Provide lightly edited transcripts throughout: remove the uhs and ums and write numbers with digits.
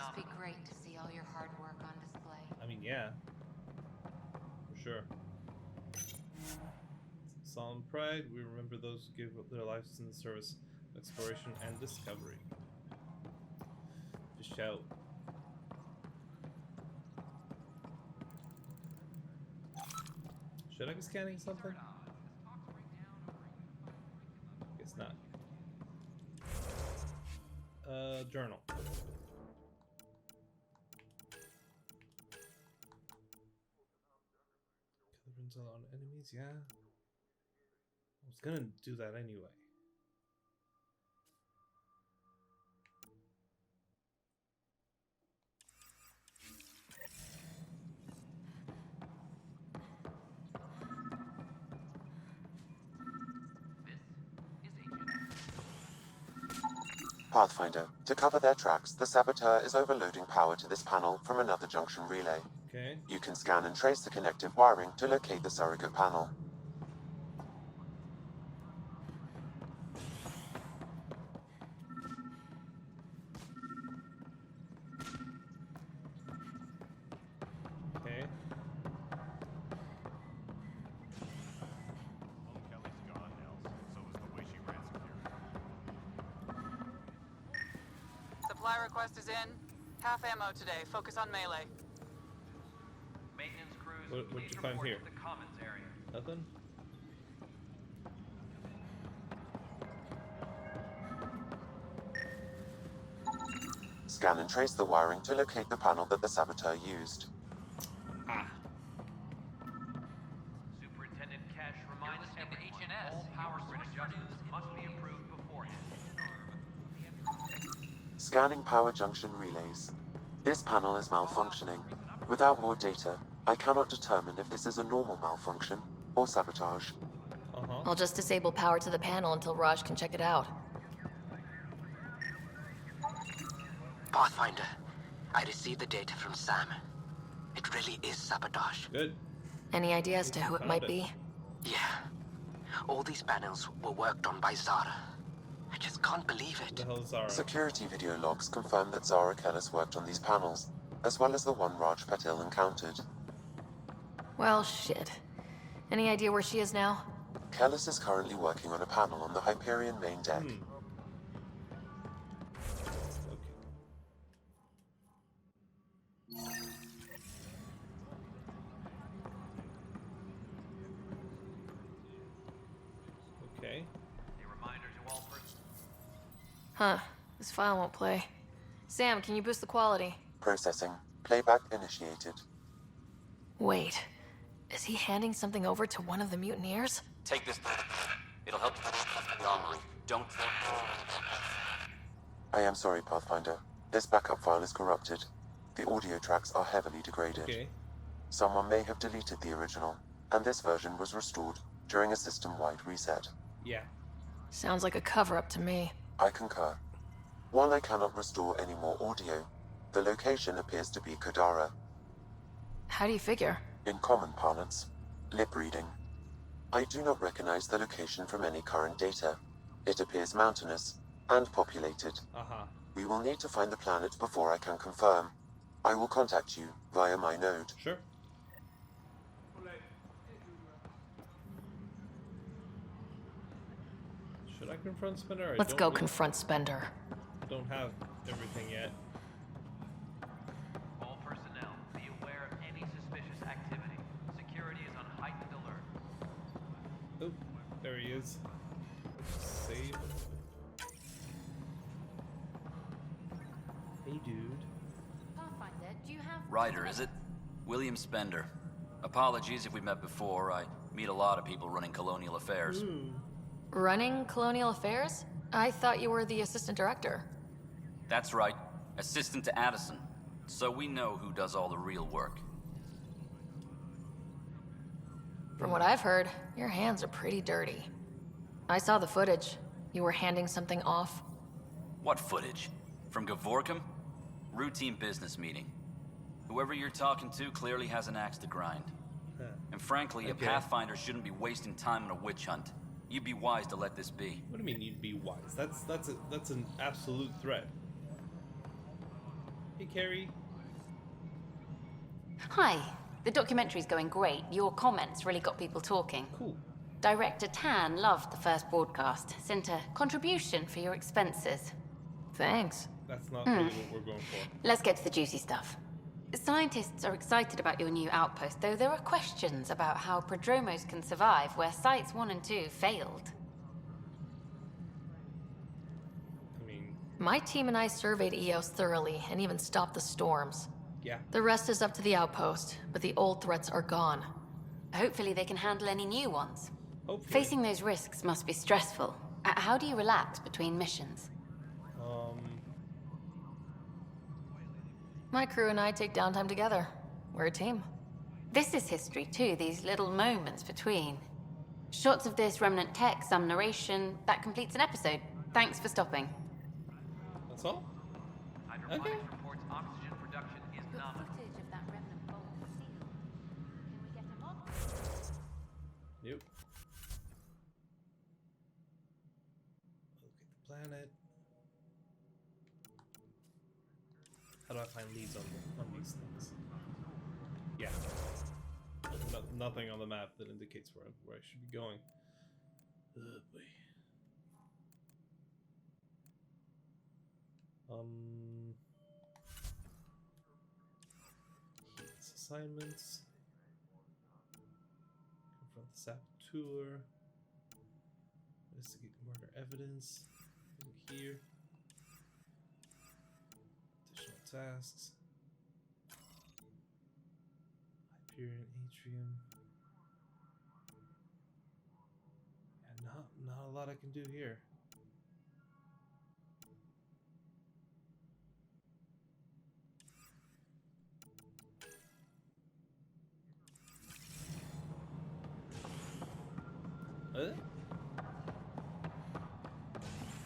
Must be great to see all your hard work on display. I mean, yeah. For sure. Solemn pride, we remember those who gave up their lives in the service of exploration and discovery. Just shout. Should I be scanning something? Guess not. Journal. Colorings on enemies, yeah. I was gonna do that anyway. Pathfinder, to cover their tracks, the saboteur is overloading power to this panel from another junction relay. Okay. You can scan and trace the connective wiring to locate the surrogate panel. Okay. Kelly's gone now, so is the way she ran security. Supply request is in. Half ammo today. Focus on melee. Maintenance crews, What'd please you find report here? to the commons area. Nothing? Scan and trace the wiring to locate the panel that the saboteur used. Ah. Superintendent Cash reminds everyone all power grid adjustments must be approved beforehand. Scanning power junction relays. This panel is malfunctioning. Without more data, I cannot determine if this is a normal malfunction or sabotage. Uh-huh. I'll just disable power to the panel until Raj can check it out. Pathfinder, I received the data from Sam. It really is sabotage. Good. Any idea as to who it might Found be? Yeah. All these panels were worked on by Zara. I just can't believe The it. hell is Zara? Security video logs confirm that Zara Kellis worked on these panels, as well as the one Raj Patil encountered. Well, shit. Any idea where she is now? Kellis is currently working on a panel on the Hyperion main deck. Okay. Okay. A reminder to all persons. Huh. This file won't play. Sam, can you boost the quality? Processing. Playback initiated. Wait. Is he handing something over to one of the mutineers? Take this. It'll help you armory. Don't. I am sorry, Pathfinder. This backup file is corrupted. The audio tracks are heavily degraded. Okay. Someone may have deleted the original, and this version was restored during a system-wide reset. Yeah. Sounds like a cover-up to me. I concur. While I cannot restore any more audio, the location appears to be Kadara. How do you figure? In common parlance, lip reading. I do not recognize the location from any current data. It appears mountainous and populated. Uh-huh. We will need to find the planet before I can confirm. I will contact you via my node. Sure. Should I confront Spinner? Let's go confront Spender. Don't have everything yet. All personnel, be aware of any suspicious activity. Security is on heightened alert. Oh, there he is. Let's just save. Hey, dude. Pathfinder, do you have... Ryder, is it? William Spender. Apologies if we met before. I meet a lot of people running colonial affairs. Running Colonial Affairs? I thought you were the assistant director. That's right. Assistant to Addison. So we know who does all the real work. From what I've heard, your hands are pretty dirty. I saw the footage. You were handing something off. What footage? From Gavorkum? Routine business meeting. Whoever you're talking to clearly has an axe to grind. And frankly, a Pathfinder shouldn't be wasting time on a witch hunt. You'd be wise to let this be. What do you mean you'd be wise? That's an absolute threat. Hey, Carrie. Hi. The documentary's going great. Your comments really got people talking. Cool. Director Tan loved the first broadcast. Sent a contribution for your expenses. Thanks. That's not really what we're going for. Let's get to the juicy stuff. Scientists are excited about your new outpost, though there are questions about how prodromos can survive where Sites 1 and 2 failed. I mean, My team and I surveyed EOS thoroughly and even stopped the storms. yeah. The rest is up to the outpost, but the old threats are gone. Hopefully they can handle any new ones. Hopefully. Facing those risks must be stressful. How do you relax between missions? My crew and I take downtime together. We're a team. This is history too, these little moments between. Shots of this remnant tech, some narration, that completes an episode. Thanks for stopping. That's all? Hydroponics Okay. reports oxygen production is nominal. Footage of that remnant bolt seal. Can we get a model? Yep. Look at the planet. How do I find leads on these things? Yeah. Nothing on the map that indicates where I should be going. Oh boy. Heats assignments. Confront the saboteur. Investigate murder evidence. Over here. Additional tasks. Hyperion Atrium. Yeah, not a lot I can do here.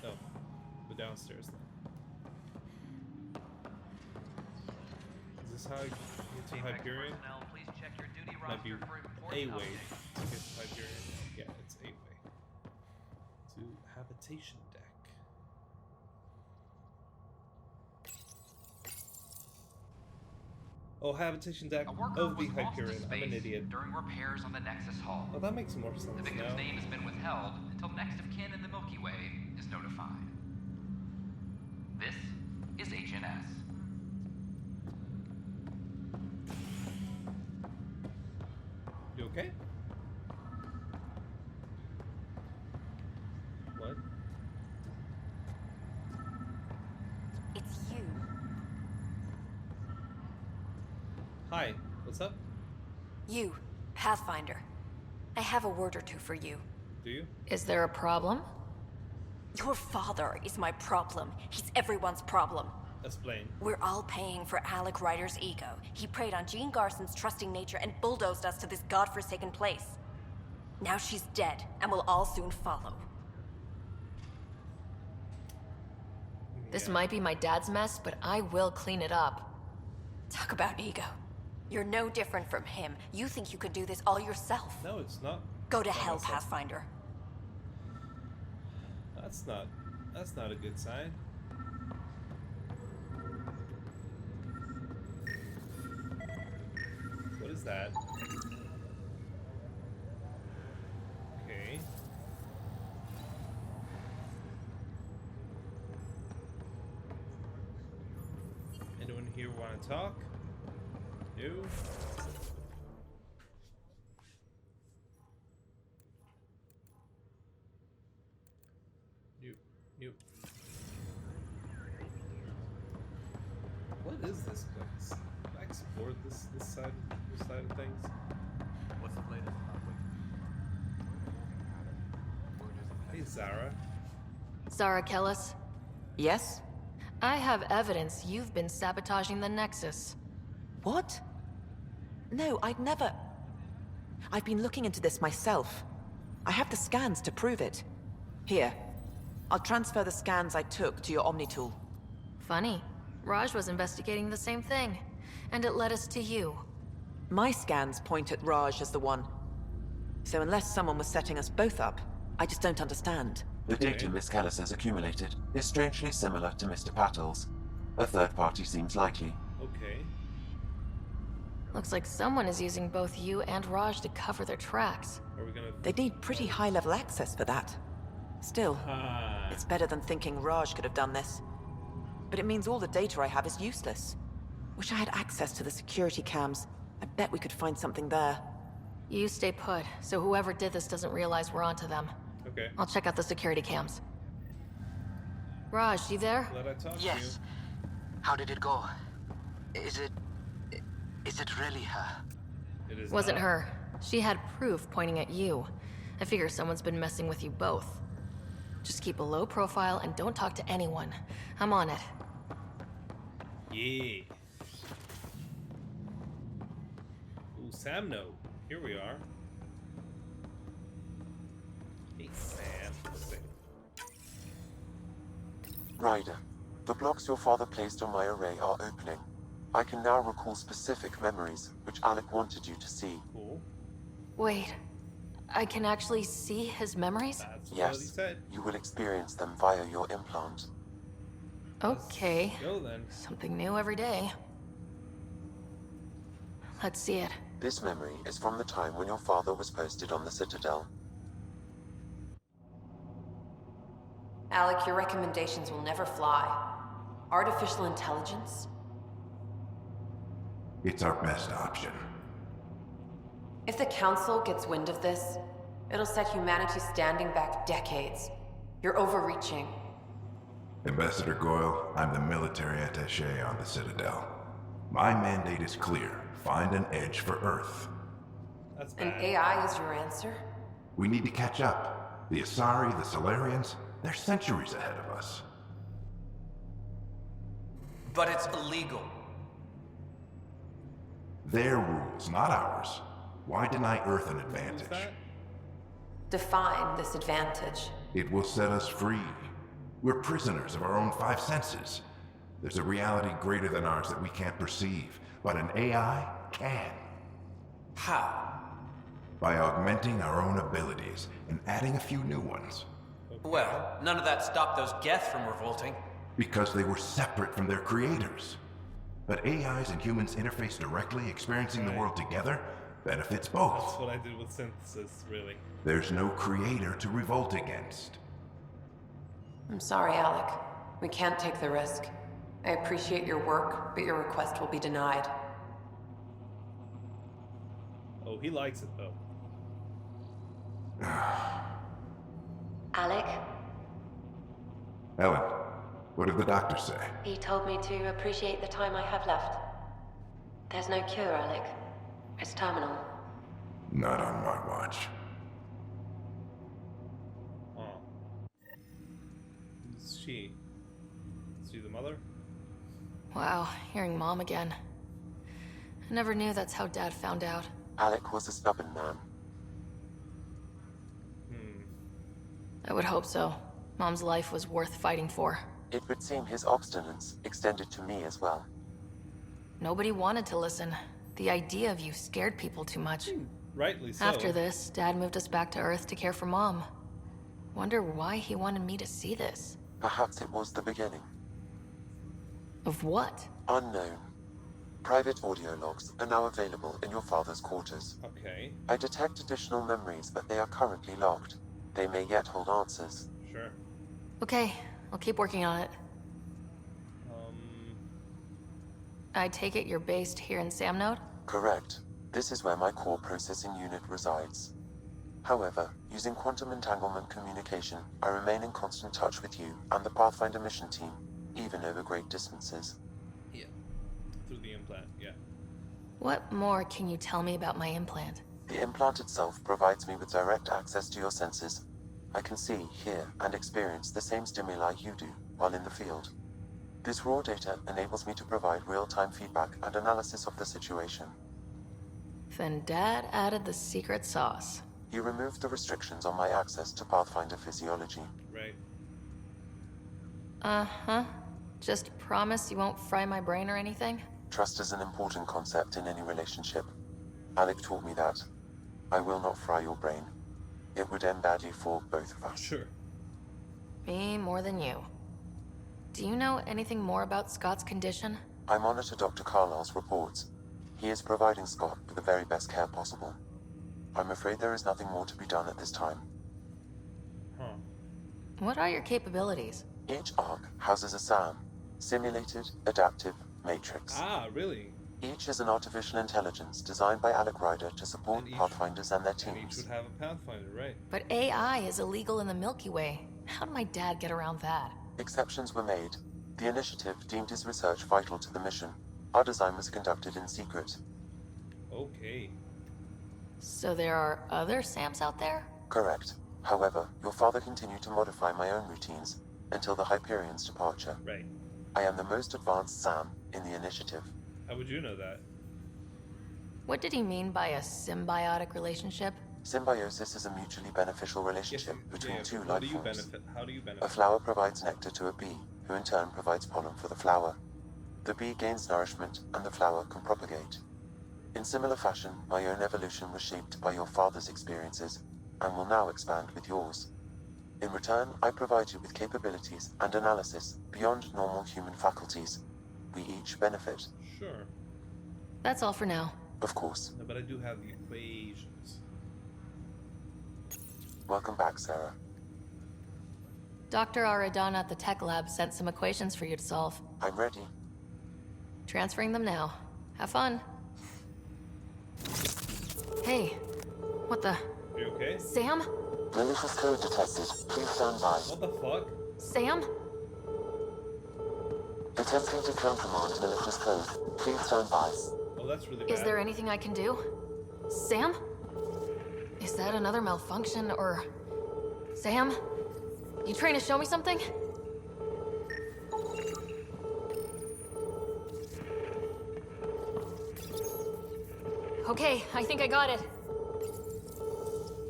Oh, the downstairs then. Is this how I get to Apex Hyperion? personnel, please check your duty Might be roster for a important way updates. to get to Hyperion. Yeah, it's a way. To habitation deck. Oh, habitation deck A worker of the was lost to Hyperion. I'm an space idiot. during repairs on the Nexus Hull. Oh, that makes more sense The victim's now. name has been withheld until next of kin in the Milky Way is notified. This is HNS. You okay? What? It's you. Hi, what's up? You, Pathfinder. I have a word or two for you. Do you? Is there a problem? Your father is my problem. He's everyone's problem. Explain. We're all paying for Alec Ryder's ego. He preyed on Jean Garson's trusting nature and bulldozed us to this godforsaken place. Now she's dead, and we'll all soon follow. This might be my dad's mess, but I will clean it up. Talk about ego. You're no different from him. You think you could do this all yourself. No, it's not. Go to Not hell, myself. Pathfinder. That's not a good sign. What is that? Okay. Anyone here want to talk? No? Nope. What is this place? Can I explore this side of things? What's the latest update? Hey, Zara. Zara Kellis, Yes? I have evidence you've been sabotaging the Nexus. What? No, I'd never... I've been looking into this myself. I have the scans to prove it. Here. I'll transfer the scans I took to your Omni tool. Funny. Raj was investigating the same thing, and it led us to you. My scans point at Raj as the one. So unless someone was setting us both up, I just don't understand. The data Miss Callis has accumulated is strangely similar to Mr. Pattle's. A third party seems likely. Okay. Looks like someone is using both you and Raj to cover their tracks. Are we gonna... They'd need pretty high-level access for that. Still, it's better than thinking Raj could have done this. But it means all the data I have is useless. Wish I had access to the security cams. I bet we could find something there. You stay put, so whoever did this doesn't realize we're onto them. Okay. I'll check out the security cams. Raj, you there? Glad I talked Yes. How did it go? Is it really her? to you. It is Wasn't not. her. She had proof pointing at you. I figure someone's been messing with you both. Just keep a low profile and don't talk to anyone. I'm on it. Yeah. Ooh, Samno. Here we are. Hey, Sam. Let's see. Ryder, the blocks your father placed on my array are opening. I can now recall specific memories, which Alec wanted you to see. Cool. Wait, I can actually see his memories? That's what he Yes, said. you will experience them via your implant. Okay. Let's go then. Something new every day. Let's see it. This memory is from the time when your father was posted on the Citadel. Alec, your recommendations will never fly. Artificial intelligence? It's our best option. If the Council gets wind of this, it'll set humanity standing back decades. You're overreaching. Ambassador Goyle, I'm the military attaché on the Citadel. My mandate is clear. Find an edge for Earth. That's An bad. AI is your answer? We need to catch up. The Asari, the Solarians, they're centuries ahead of us. But it's illegal. Their rules, not ours. Why deny Earth an Who's advantage? that? Define this advantage. It will set us free. We're prisoners of our own five senses. There's a reality greater than ours that we can't perceive, but an AI can. How? By augmenting our own abilities and adding a few new ones. Well, none of that stopped those Geth from revolting. Because they were separate from their creators. But AIs and humans interface directly, experiencing the world together, benefits That's both. what I did with synthesis, really. There's no creator to revolt against. I'm sorry, Alec. We can't take the risk. I appreciate your work, but your request will be denied. Oh, he likes it though. Alec, Ellen, what did the doctor say? he told me to appreciate the time I have left. There's no cure, Alec. It's terminal. Not on my watch. Oh. Who's she? Is she the mother? Wow, hearing Mom again. I never knew that's how Dad found out. Alec was a stubborn man. I would hope so. Mom's life was worth fighting for. It would seem his obstinance extended to me as well. Nobody wanted to listen. The idea of you scared people too much. Rightly so. After this, Dad moved us back to Earth to care for Mom. Wonder why he wanted me to see this. Perhaps it was the beginning. Of what? Unknown. Private audio logs are now available in your father's quarters. Okay. I detect additional memories, but they are currently logged. They may yet hold answers. Sure. Okay, I'll keep working on it. I take it you're based here in Samnode? Correct. This is where my core processing unit resides. However, using quantum entanglement communication, I remain in constant touch with you and the Pathfinder mission team, even over great distances. Yeah. Through the implant, yeah. What more can you tell me about my implant? The implant itself provides me with direct access to your senses. I can see, hear, and experience the same stimuli you do while in the field. This raw data enables me to provide real-time feedback and analysis of the situation. Then Dad added the secret sauce. He removed the restrictions on my access to Pathfinder physiology. Right. Uh-huh. Just promise you won't fry my brain or anything? Trust is an important concept in any relationship. Alec taught me that. I will not fry your brain. It would end badly for both of us. Sure. Me more than you. Do you know anything more about Scott's condition? I monitor Dr. Carlisle's reports. He is providing Scott with the very best care possible. I'm afraid there is nothing more to be done at this time. Huh. What are your capabilities? Each arc houses a SAM, Simulated Adaptive Matrix. Ah, really? Each is an artificial intelligence designed by Alec Ryder to support Pathfinders and their And each teams. would have a Pathfinder, right? But AI is illegal in the Milky Way. How did my dad get around that? Exceptions were made. The initiative deemed his research vital to the mission. Our design was conducted in secret. Okay. So there are other SAMs out there? Correct. However, your father continued to modify my own routines until the Hyperion's departure. Right. I am the most advanced SAM in the initiative. How would you know that? What did he mean by a symbiotic relationship? Symbiosis is a mutually beneficial relationship between two How life do you forms. benefit? How do you benefit? A flower provides nectar to a bee, who in turn provides pollen for the flower. The bee gains nourishment, and the flower can propagate. In similar fashion, my own evolution was shaped by your father's experiences, and will now expand with yours. In return, I provide you with capabilities and analysis beyond normal human faculties. We each benefit. Sure. That's all for now. Of course. No, but I do have the equations. Welcome back, Sarah. Dr. Aradana at the tech lab sent some equations for you to solve. I'm ready. Transferring them now. Have fun. Hey, what the? You okay? Sam? Malicious code detected. Please stand by. What the fuck? Sam? Attempting to countermand malicious code. Please stand by. Oh, that's really bad. Is there anything I can do? Sam? Is that another malfunction, or... Sam? You trying to show me something? Okay, I think I got it.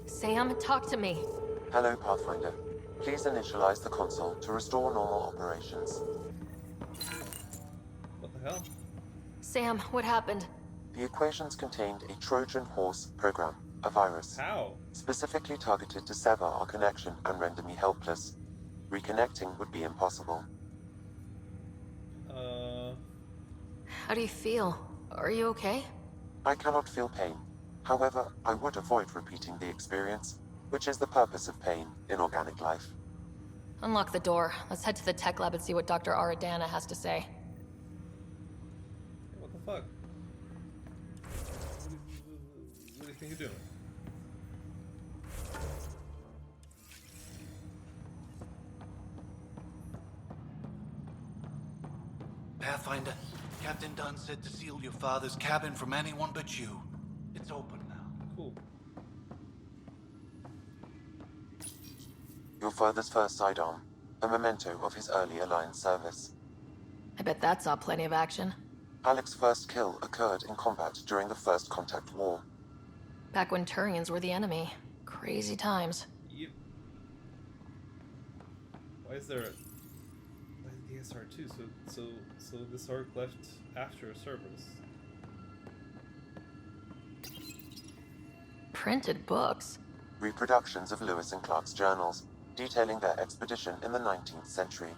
Sam, talk to me. Hello, Pathfinder. Please initialize the console to restore normal operations. What the hell? Sam, what happened? The equations contained a Trojan horse program, a virus. How? Specifically targeted to sever our connection and render me helpless. Reconnecting would be impossible. How do you feel? Are you okay? I cannot feel pain. However, I would avoid repeating the experience, which is the purpose of pain in organic life. Unlock the door. Let's head to the tech lab and see what Dr. Aradana has to say. What the fuck? What do you think you're doing? Pathfinder, Captain Dunn said to seal your father's cabin from anyone but you. It's open now. Cool. Your father's first sidearm, a memento of his early Alliance service. I bet that saw plenty of action. Alec's first kill occurred in combat during the First Contact War. Back when Turians were the enemy. Crazy times. Yep. Why is there a... Why the SR2? So this arc left after a service. Printed books. Reproductions of Lewis and Clark's journals, detailing their expedition in the 19th century.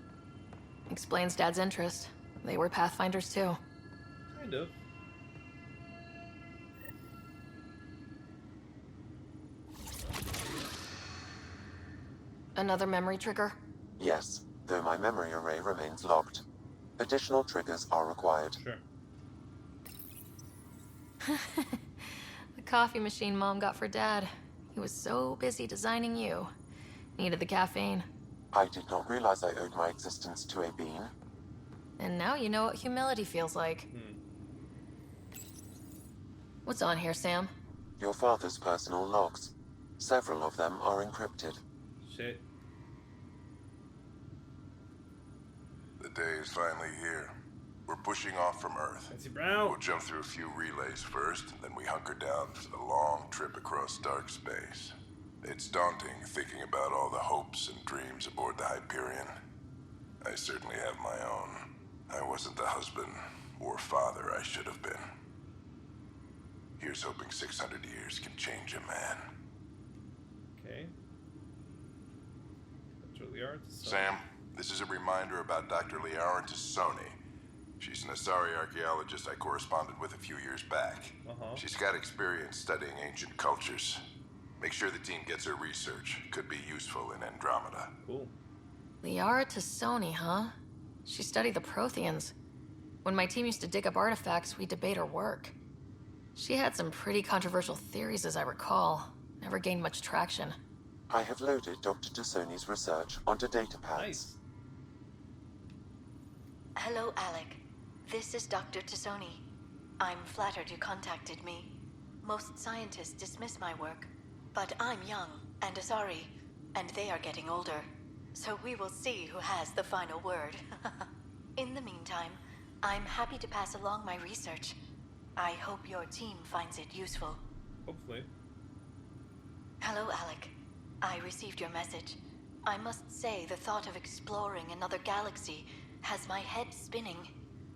Explains Dad's interest. They were Pathfinders too. Kind of. Another memory trigger? Yes, though my memory array remains locked. Additional triggers are required. Sure. The coffee machine Mom got for Dad. He was so busy designing you. Needed the caffeine. I did not realize I owed my existence to a bean. And now you know what humility feels like. What's on here, Sam? Your father's personal logs. Several of them are encrypted. Shit. The day is finally here. We're pushing off from Earth. Fancy Brown. We'll jump through a few relays first, then we hunker down for the long trip across dark space. It's daunting thinking about all the hopes and dreams aboard the Hyperion. I certainly have my own. I wasn't the husband or father I should have been. Here's hoping 600 years can change a man. Okay. That's really hard to say. Sam, This is a reminder about Dr. Liara Tassoni. She's an Asari archaeologist I corresponded with a few years back. She's got experience studying ancient cultures. Make sure the team gets her research. Could be useful in Andromeda. Cool. Liara Tassoni, huh? She studied the Protheans. When my team used to dig up artifacts, we'd debate her work. She had some pretty controversial theories, as I recall. Never gained much traction. I have loaded Dr. Tassoni's research onto data pads. Nice. Hello, Alec. This is Dr. Tassoni. I'm flattered you contacted me. Most scientists dismiss my work, but I'm young and Asari, and they are getting older. So we will see who has the final word. In the meantime, I'm happy to pass along my research. I hope your team finds it useful. Hopefully. Hello, Alec. I received your message. I must say the thought of exploring another galaxy has my head spinning.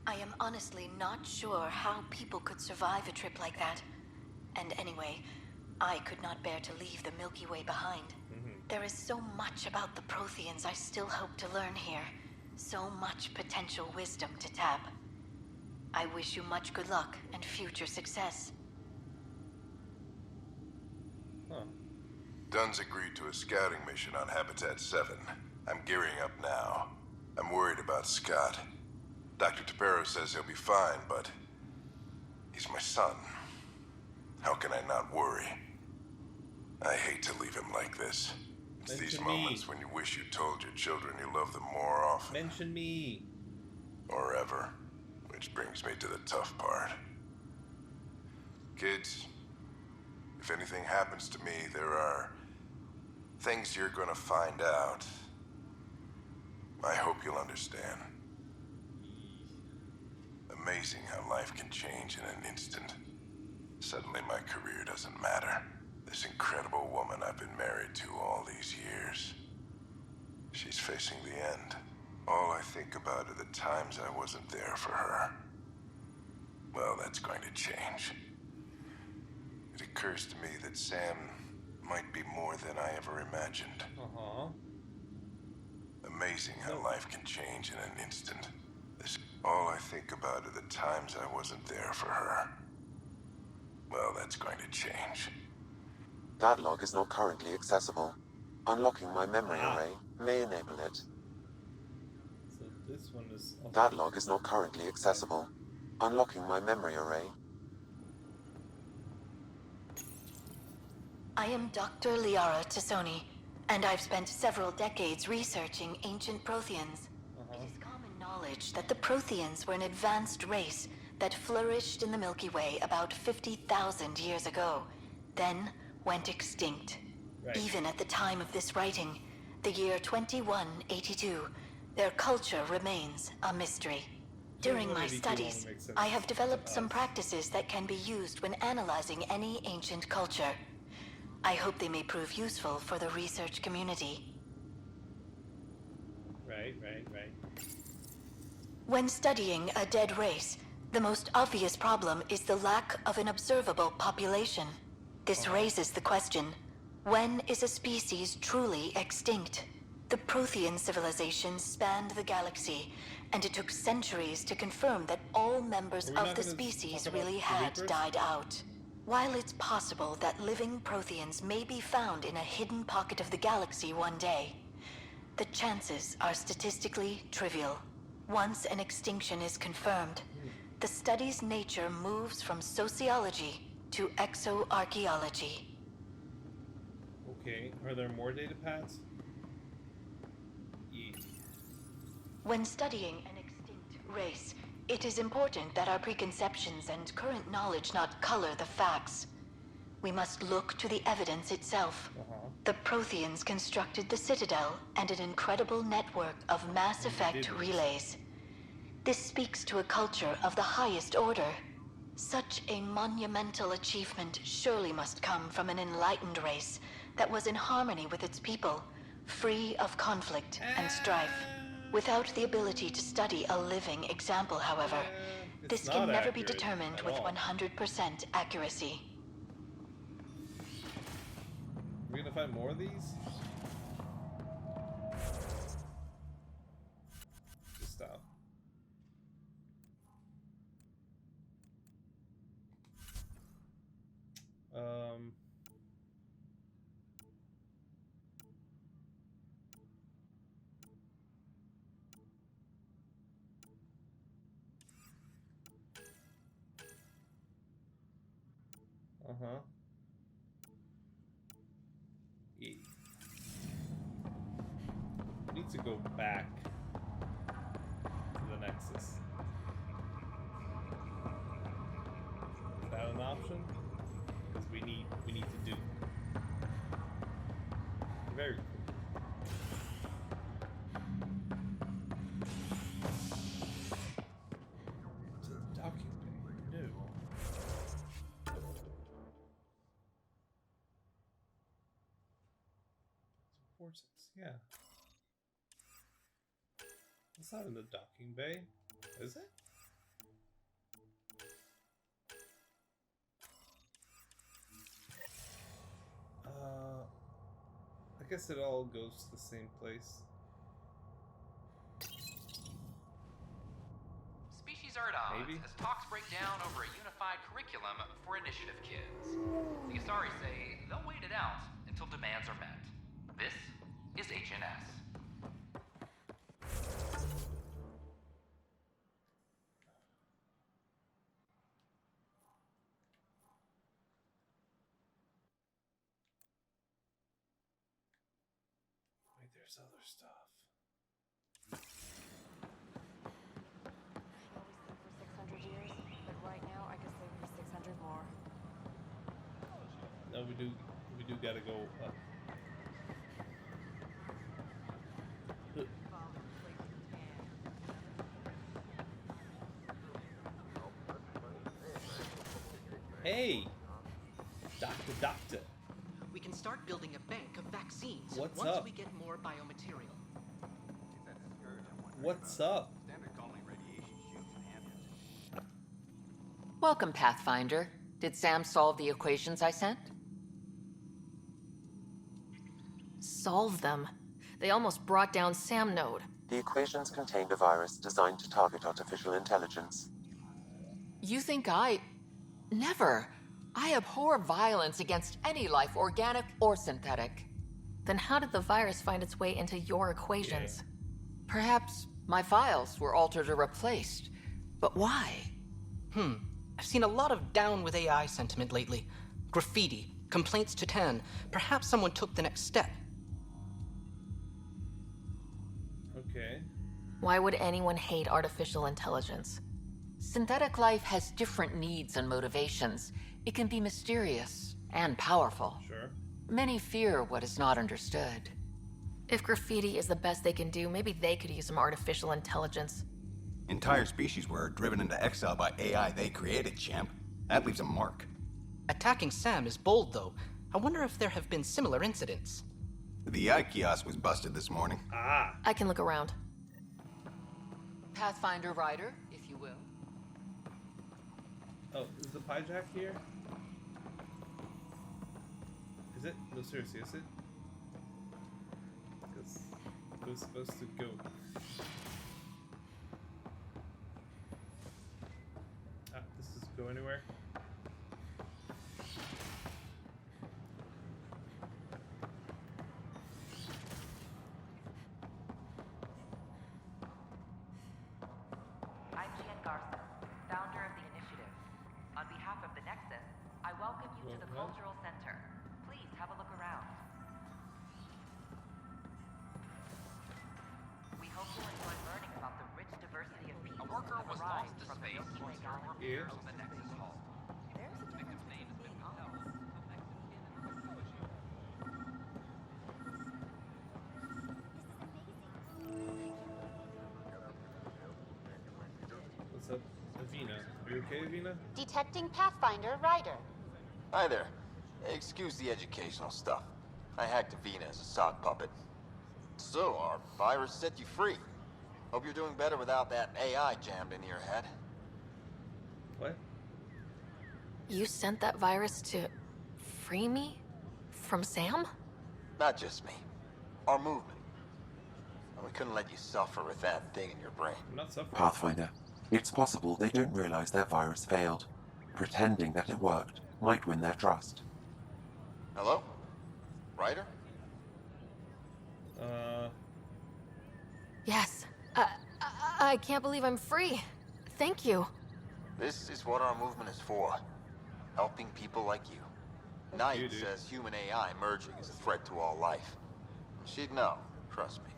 I am honestly not sure how people could survive a trip like that. And anyway, I could not bear to leave the Milky Way behind. There is so much about the Protheans I still hope to learn here. So much potential wisdom to tap. I wish you much good luck and future success. Dunn's agreed to a scouting mission on Habitat 7. I'm gearing up now. I'm worried about Scott. Dr. Tapero says he'll be fine, but he's my son. How can I not worry? I hate to leave him like this. It's these moments when you wish you told your children you love them more often. Mention me. Or ever. Which brings me to the tough part. Kids, if anything happens to me, there are things you're gonna find out. I hope you'll understand. Amazing how life can change in an instant. Suddenly my career doesn't matter. This incredible woman I've been married to all these years. She's facing the end. All I think about are the times I wasn't there for her. Well, that's going to change. It occurs to me that Sam might be more than I ever imagined. Amazing how life can change in an instant. All I think about are the times I wasn't there for her. Well, that's going to change. That log is not currently accessible. Unlocking my memory array may enable it. So this one is... That log is not currently accessible. Unlocking my memory array. I am Dr. Liara Tassoni, and I've spent several decades researching ancient Protheans. It is common knowledge that the Protheans were an advanced race that flourished in the Milky Way about 50,000 years ago, then went extinct. Even at the time of this writing, the year 2182, their culture remains a mystery. During my studies, I have developed some practices that can be used when analyzing any ancient culture. I hope they may prove useful for the research community. Right. When studying a dead race, the most obvious problem is the lack of an observable population. This raises the question, when is a species truly extinct? The Prothean civilization spanned the galaxy, and it took centuries to confirm that all members of the species really had died out. While it's possible that living Protheans may be found in a hidden pocket of the galaxy one day, the chances are statistically trivial. Once an extinction is confirmed, the study's nature moves from sociology to exoarchaeology. Okay, are there more data pads? Yeah. When studying an extinct race, it is important that our preconceptions and current knowledge not color the facts. We must look to the evidence itself. The Protheans constructed the Citadel and an incredible network of mass effect relays. This speaks to a culture of the highest order. Such a monumental achievement surely must come from an enlightened race that was in harmony with its people, free of conflict and strife. Without the ability to study a living example, however, this can never be determined with 100% accuracy. We're gonna find more of these? Uh-huh. E. We need to go back to the Nexus. Is that an option? Because we need to do very cool. To the docking bay. No. Vortex, yeah. It's not in the docking bay, is it? I guess it all goes to the same place. Species are at odds Maybe. as talks break down over a unified curriculum for initiative kids. The Asari say they'll wait it out until demands are met. This is HNS. Wait, there's other stuff. For 600 years, but right now I guess they be 600 more. No, we do gotta go up. Hey! Doctor. We can start building a bank of vaccines What's once up? we get more biomaterial. What's up? Welcome, Pathfinder. Did Sam solve the equations I sent? Solve them. They almost brought down Sam Node. The equations contained a virus designed to target artificial intelligence. You think I... Never. I abhor violence against any life, organic or synthetic. Then how did the virus find its way into your equations? Perhaps my files were altered or replaced. But why? I've seen a lot of down with AI sentiment lately. Graffiti, complaints to 10. Perhaps someone took the next step. Okay. Why would anyone hate artificial intelligence? Synthetic life has different needs and motivations. It can be mysterious and powerful. Sure. Many fear what is not understood. If graffiti is the best they can do, maybe they could use some artificial intelligence. Entire species were driven into exile by AI they created, champ. That leaves a mark. Attacking Sam is bold, though. I wonder if there have been similar incidents. The AI kiosk was busted this morning. Ah. I can look around. Pathfinder Rider, if you will. Oh, is the pie jack here? Is it? No, seriously, is it? Because it was supposed to go. Ah, this doesn't go anywhere. I'm Chen Garson, founder of the Initiative. On behalf of the Nexus, I welcome you to the Cultural Center. Please have a look around. We hope you'll enjoy learning about the rich diversity of people A worker who have was arrived lost to from the space Milky Way once there were galaxy. repairs on the Nexus Hull. The victim's name has been withheld. What's up, Avina? Are you okay, Avina? Detecting Pathfinder Rider. Hi there. Excuse the educational stuff. I hacked Avina as a sock puppet. So, our virus set you free. Hope you're doing better without that AI jammed into your head. What? You sent that virus to free me? From Sam? Not just me. Our movement. We couldn't let you suffer with that thing in your brain. I'm not suffering. Pathfinder, it's possible they don't realize their virus failed. Pretending that it worked might win their trust. Hello? Ryder? Yes. I can't believe I'm free. Thank you. This is what our movement is for. helping people like you. Knight says human AI merging is a threat to all life. She'd know, trust me.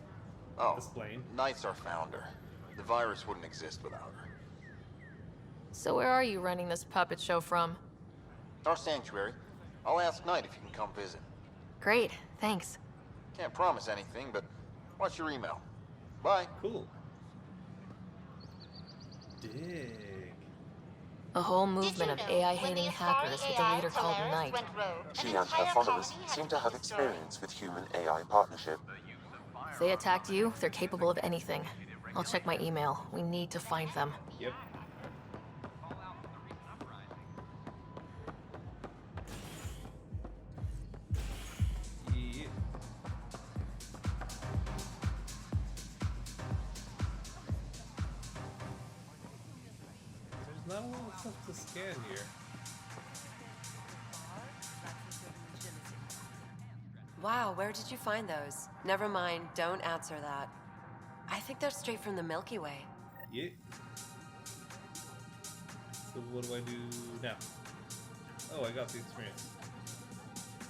Oh, Knight's our founder. The virus wouldn't exist without her. So where are you running this puppet show from? Our sanctuary. I'll ask Knight if you can come visit. Great, thanks. Can't promise anything, but watch your email. Bye. Cool. Dig. A whole movement of AI-hating hackers with a leader called Knight. She and her followers seem to have experience with human-AI partnership. If they attacked you, they're capable of anything. I'll check my email. We need to find them. Yep. Yeah. There's not a lot of stuff to scan here. Wow, where did you find those? Never mind, don't answer that. I think they're straight from the Milky Way. Yeah. So what do I do now? Oh, I got the experience.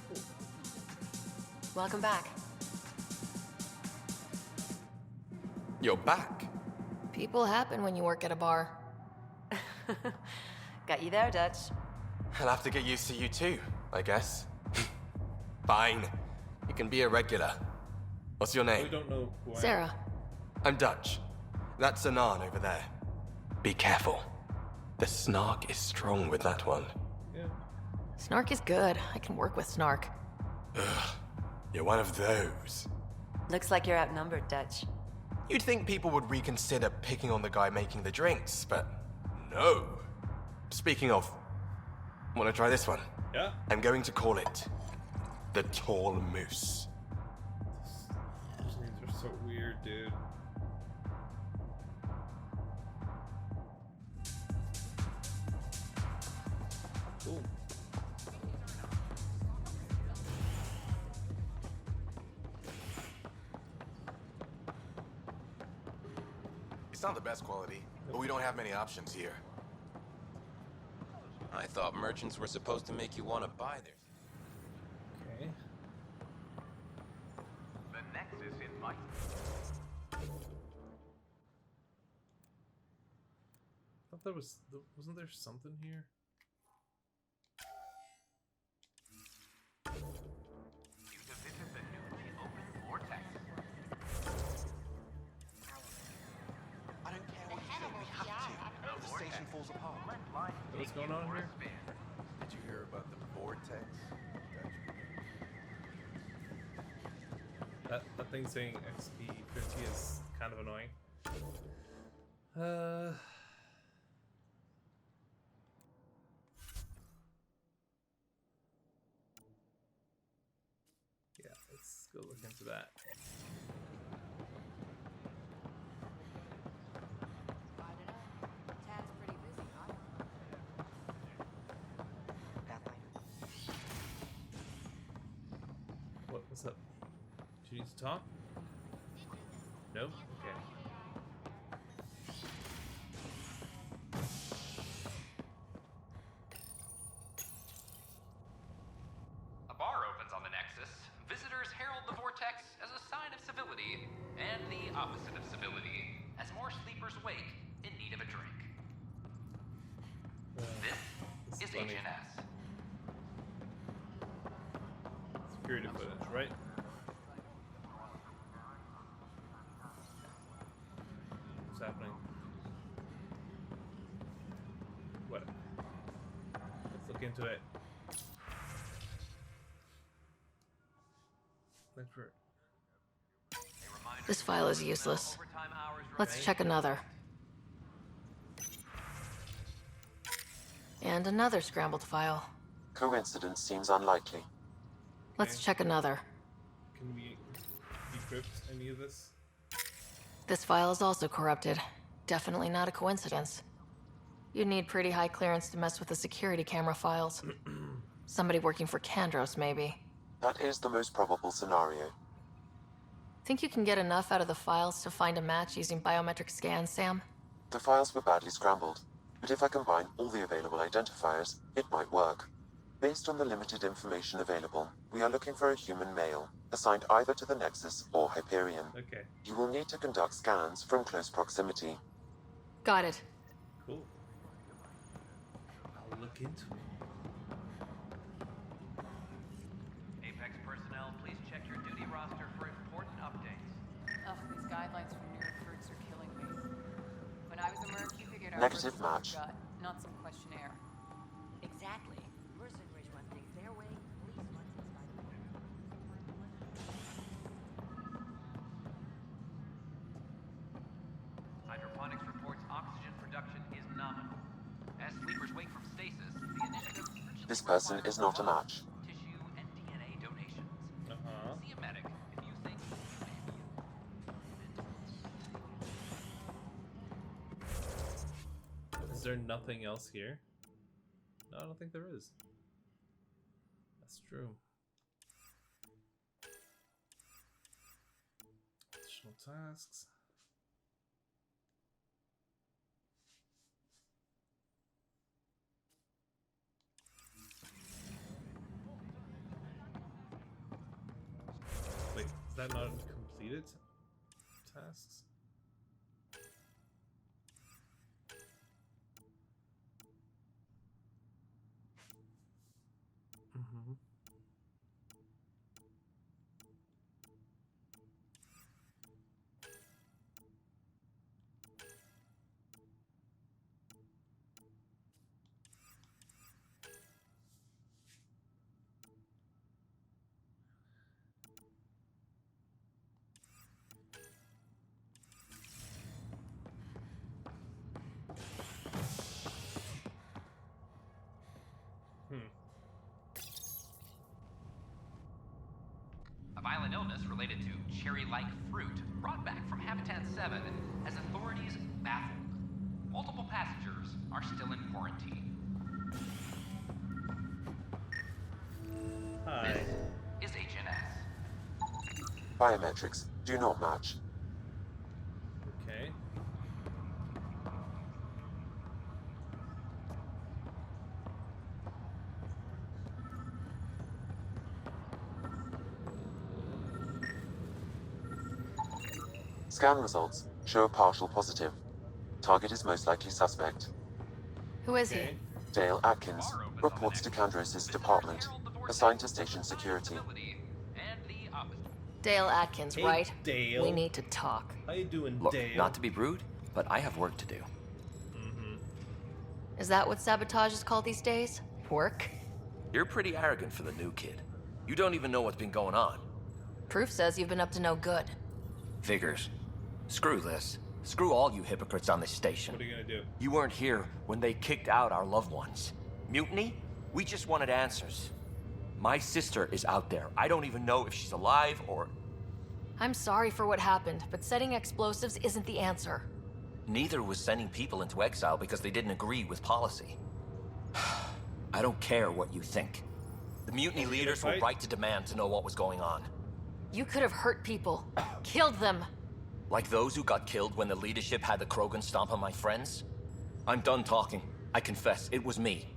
Cool. Welcome back. You're back. People happen when you work at a bar. Got you there, Dutch. I'll have to get used to you too, I guess. Fine. You can be a regular. What's your name? We don't know who I am. Sarah. I'm Dutch. That's Anan over there. Be careful. The snark is strong with that one. Yeah. Snark is good. I can work with Snark. Ugh. You're one of those. Looks like you're outnumbered, Dutch. You'd think people would reconsider picking on the guy making the drinks, but no. Speaking of, wanna try this one? Yeah. I'm going to call it the Tall Moose. Those names are so weird, dude. Cool. It's not the best quality, but we don't have many options here. I thought merchants were supposed to make you want to buy theirs. Okay. The Nexus invites. I thought there wasn't there something here? You to visit the newly opened vortex. I don't care what you think, we have to. The station falls apart. What's going on here? Did you hear about the vortex? That thing saying XP50 is kind of annoying. Yeah, let's go look into that. What's up? Do you need to talk? No? Okay. A bar opens on the Nexus. Visitors herald the vortex as a sign of civility, and the opposite of civility, as more sleepers wake in need of a drink. This is funny. HNS. Security footage, right? What's happening? What? Let's look into it. Look for it. This file is useless. Let's check another. And another scrambled file. Coincidence seems unlikely. Let's check another. Can we decrypt any of this? This file is also corrupted. Definitely not a coincidence. You'd need pretty high clearance to mess with the security camera files. Somebody working for Kandros, maybe. That is the most probable scenario. Think you can get enough out of the files to find a match using biometric scans, Sam? The files were badly scrambled. but if I combine all the available identifiers, it might work. Based on the limited information available, we are looking for a human male, assigned either to the Nexus or Hyperion. Okay. You will need to conduct scans from close proximity. Got it. Cool. I'll look into it. Apex personnel, please check your duty roster for important updates. Ugh, these guidelines from new recruits are killing me. When I was a merc, you figured out Negative versus match. gut, not some questionnaire. Exactly. Mercenaries run things their way, police run things by the book. Hydroponics reports oxygen production is nominal. As sleepers wake from stasis, the initiative urgently This person is not a match. tissue and DNA donations. See a medic if you think you may be Is there nothing else here? No, I don't think there is. That's true. Additional tasks. Wait, is that not completed tasks? Mm-hmm. A violent illness related to cherry-like fruit brought back from Habitat 7 has authorities baffled. Multiple passengers are still in quarantine. Hi. This is HNS. Biometrics do not match. Okay. Scan results show a partial positive. Target is most likely suspect. Who is he? Dale Atkins, reports to Candros' department, assigned to station security. Dale Atkins, Hey, right? Dale. We need to talk. How you doing, Look, Dale? not to be rude, but I have work to do. Is that what sabotage is called these days? Work? You're pretty arrogant for the new kid. You don't even know what's been going on. Proof says you've been up to no good. Figures. Screw this. Screw all you hypocrites on this station. What are you gonna do? You weren't here when they kicked out our loved ones. Mutiny? We just wanted answers. My sister is out there. I don't even know if she's alive or... I'm sorry for what happened, but setting explosives isn't the answer. Neither was sending people into exile because they didn't agree with policy. I don't care what you think. The mutiny leaders were right to demand to know what was going on. You could have hurt people. Killed them. Like those who got killed when the leadership had the Krogan stomp on my friends? I'm done talking. I confess, it was me.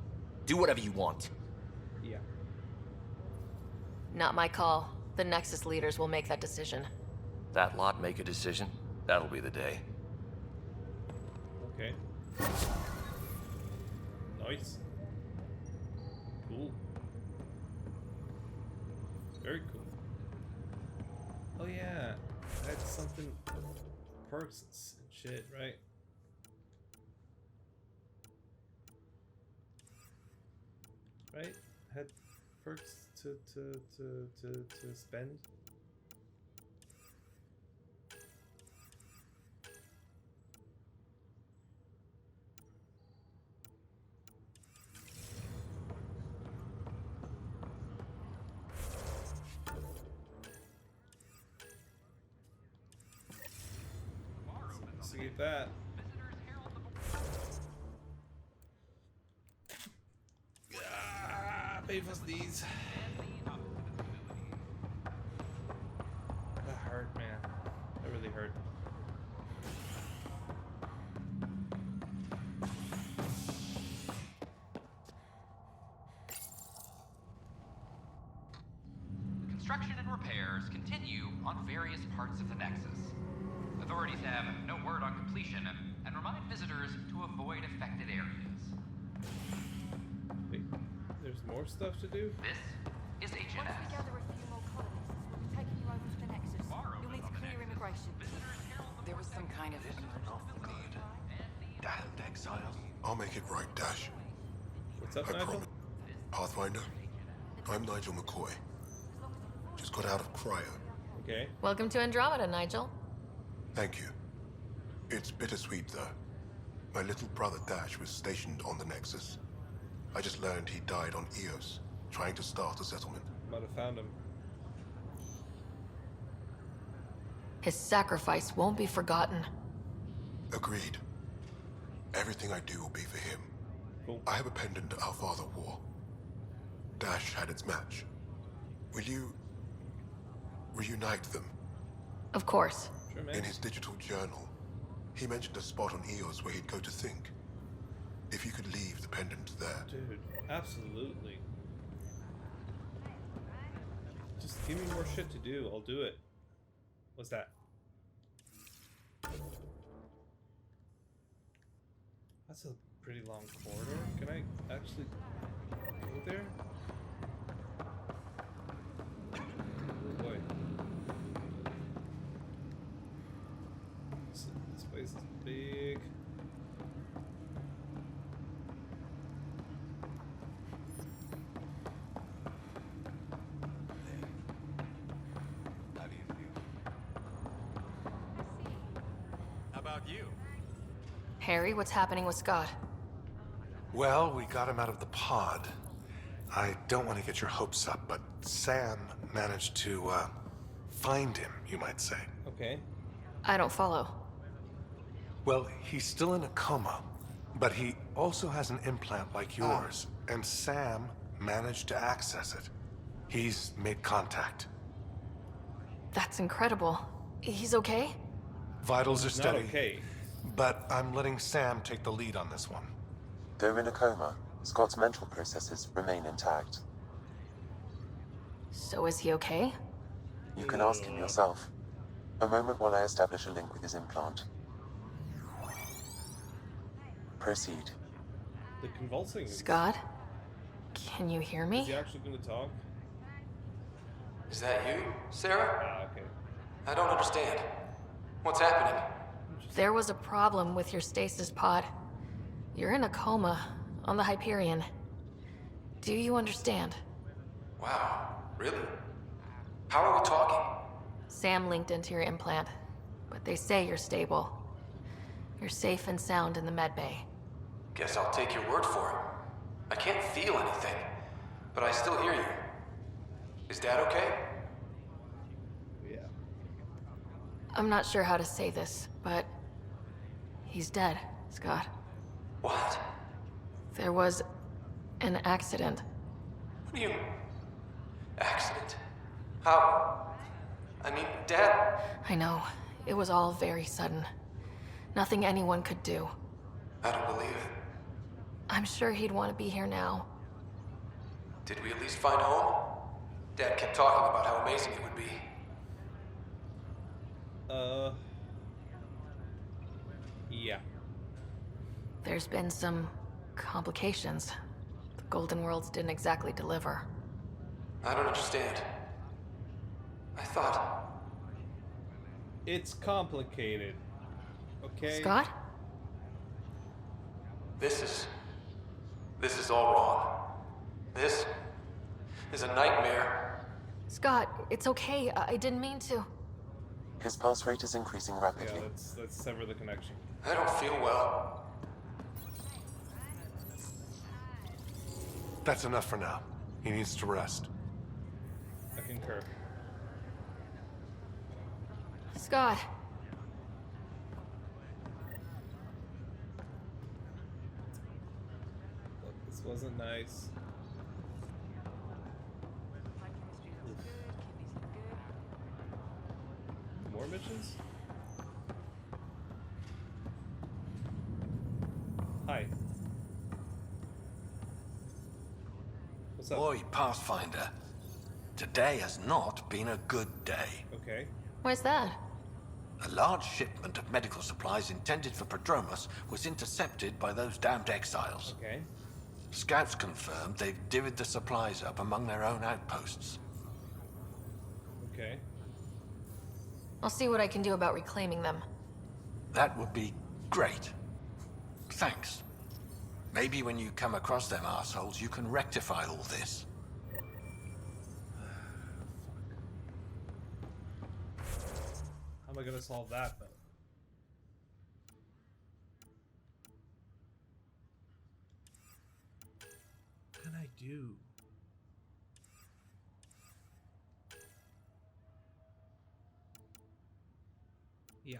Do whatever you want. Yeah. Not my call. The Nexus leaders will make that decision. That lot make a decision? That'll be the day. Okay. Nice. Cool. Very cool. Oh yeah, I had something, perks and shit, right? Right? Had perks to spend. So get that. Painful sneeze. That hurt, man. That really hurt. construction and repairs continue on various parts of the Nexus. Authorities have no word on completion and remind visitors to avoid affected areas. Wait, there's more stuff to do? This is HNS. Once we gather a few more colonists, we'll be taking you over to the Nexus. You'll need to clear immigration. There was some kind of emergency. Damned exiles. I'll make it right, Dash. What's up, I Nigel? promise. Pathfinder, I'm Nigel McCoy. Just got out of cryo. Okay. Welcome to Andromeda, Nigel. Thank you. It's bittersweet, though. My little brother Dash was stationed on the Nexus. I just learned he died on Eos, trying to start a settlement. Might have found him. His sacrifice won't be forgotten. Agreed. Everything I do will be for him. Cool. I have a pendant our father wore. Dash had its match. Will you reunite them? Of course. Sure, man. In his digital journal, he mentioned a spot on Eos where he'd go to think. If you could leave the pendant there. Dude, absolutely. Just give me more shit to do. I'll do it. What's that? That's a pretty long corridor. Can I actually go there? Oh boy. This place is big. How about you? Harry, what's happening with Scott? Well, we got him out of the pod. I don't want to get your hopes up, but Sam managed to, find him, you might say. Okay. I don't follow. Well, he's still in a coma, but he also has an implant like yours, and Sam managed to access it. He's made contact. That's incredible. He's okay? Vitals are Not steady, okay. but I'm letting Sam take the lead on this one. Though in a coma, Scott's mental processes remain intact. So is he okay? You can ask him yourself. A moment while I establish a link with his implant. Proceed. The convulsing is... Scott? Can you hear Is me? he actually going to talk? Is that you, Sarah? Ah, okay. I don't understand. What's happening? There was a problem with your stasis pod. You're in a coma on the Hyperion. Do you understand? Wow, really? How are we talking? Sam linked into your implant, but they say you're stable. You're safe and sound in the medbay. Guess I'll take your word for it. I can't feel anything, but I still hear you. Is Dad okay? Yeah. I'm not sure how to say this, but he's dead, Scott. What? There was an accident. What do you... Accident? How? I mean, Dad... I know. It was all very sudden. Nothing anyone could do. I don't believe it. I'm sure he'd want to be here now. Did we at least find home? Dad kept talking about how amazing it would be. Yeah. There's been some complications. The Golden Worlds didn't exactly deliver. I don't understand. I thought... It's complicated. Okay? Scott? This is all wrong. This is a nightmare. Scott, it's okay. I didn't mean to. His pulse rate is increasing rapidly. Yeah, let's sever the connection. I don't feel well. That's enough for now. He needs to rest. I concur. Scott. Look, this wasn't nice. More missions? Hi. What's up? Oi, Pathfinder. Today has not been a good day. Okay. Why's that? A large shipment of medical supplies intended for Prodromus was intercepted by those damned exiles. Okay. Scouts confirmed they've divvied the supplies up among their own outposts. Okay. I'll see what I can do about reclaiming them. That would be great. Thanks. Maybe when you come across them assholes, you can rectify all this. How am I gonna solve that though? What can I do? Yeah.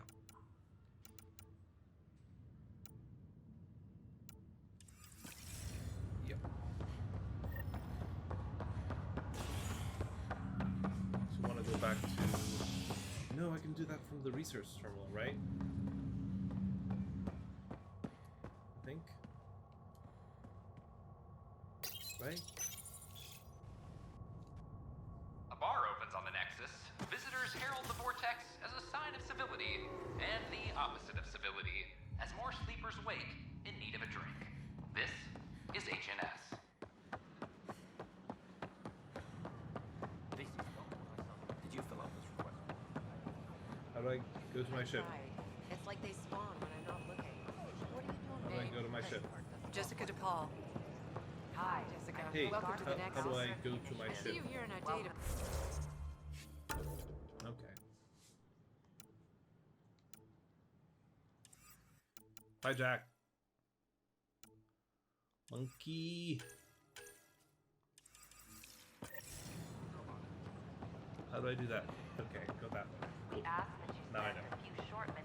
Yep. So I want to go back to... No, I can do that from the research terminal, right? I think. Right? A bar opens on the Nexus. Visitors herald the vortex as a sign of civility, and the opposite of civility, as more sleepers wake in need of a drink. This is HNS. Did you fill out this request? How do I go to my ship? It's like they spawn when I'm not looking. What are you doing? How do I go to my ship? Jessica DePaul. Hi, Jessica. Hey, Welcome to the next how do I go to my See ship? you here in our data. Okay. Hi, Jack. Monkey. How do I do that? Okay, go that way. Cool. Now I know. A few short minutes